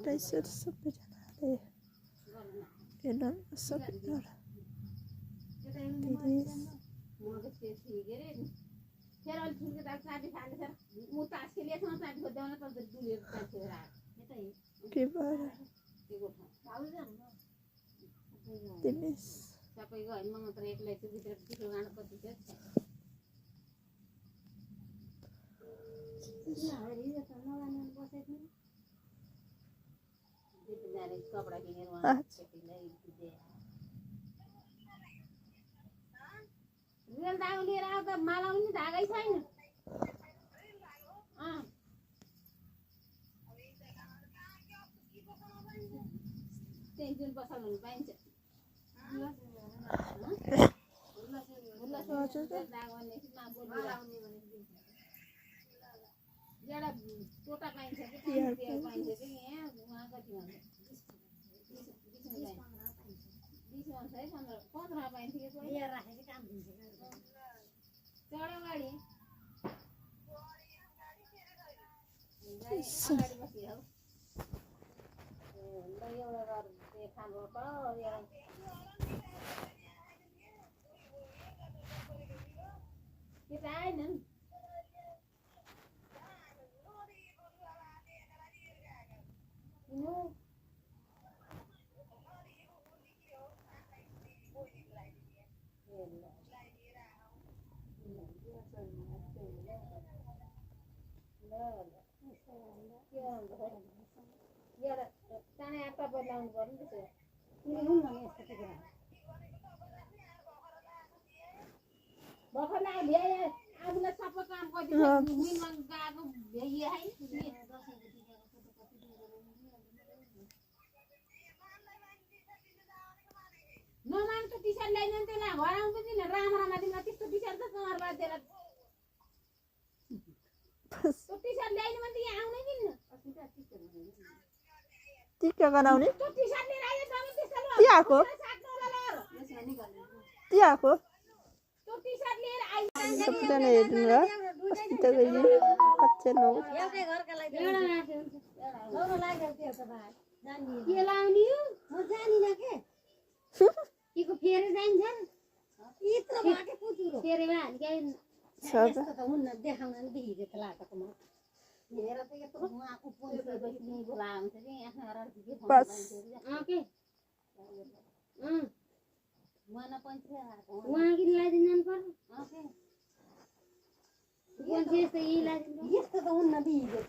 टाइसर सबैजनाले हेर्न सक्नु के भएर तिमीस सबैको होइन म मात्र एक्लै छु भित्र भित्र गान कति छ कपडा किनेर रेल धागो लिएर आऊ त मालाउने धागै छैन त्यही जुन पसल हुनु पाइन्छ एउटा टोटा पाइन्छ कि पाइन्छ कि यहाँ उहाँ कति भन्छ 20 भन्छ है 15 पाइन्छ कि लिएर राखेको काम दिन्छ चढ्यो गाडी अगाडि बसिहाल ल एउटा घर देखालो त केटा आएनन् ताने आता बदलाउनु पर्यो नि त्यसो भर्खर भ्याए आफूलाई सबै काम गरिदिन्छ मिलन गएको भ्याइए है नमान त टी-सर्ट ल्याइदिनु त्यसलाई घर आउँछ नि रामरामा तिमीलाई त्यस्तो टी-सर्ट त कमर बाँधेर त्यो टी-सर्ट ल्याइदिनु भने त यहाँ आउनै किन्न टिका बनाउने त्यो टी-सर्ट लिएर आयो त त्यसलाई तिहाको त्यो टी-सर्ट लिएर आइ सबैजना हेर्नु र अस्ति त गइयो कच्चा नौ एउटै घरका लागि एउटा नाट्यो लौरो लाग्यो त्यो त भाइ जान्दिन के लाउने हो म जानिन के केको फेरे जान्छ इत्र बाटे पुचुरो फेरे भए नि के यस्तो त हुन्न देखाउन नि देखिएको त लाटको म हेर त यत्रो उहाँको पोइन्ट बस्ने बोला हुन्छ कि यहाँ घर के बस के मन पञ्च उहाँ कि लाइदिनु पर्छ यस्तो त हुन्न दिएको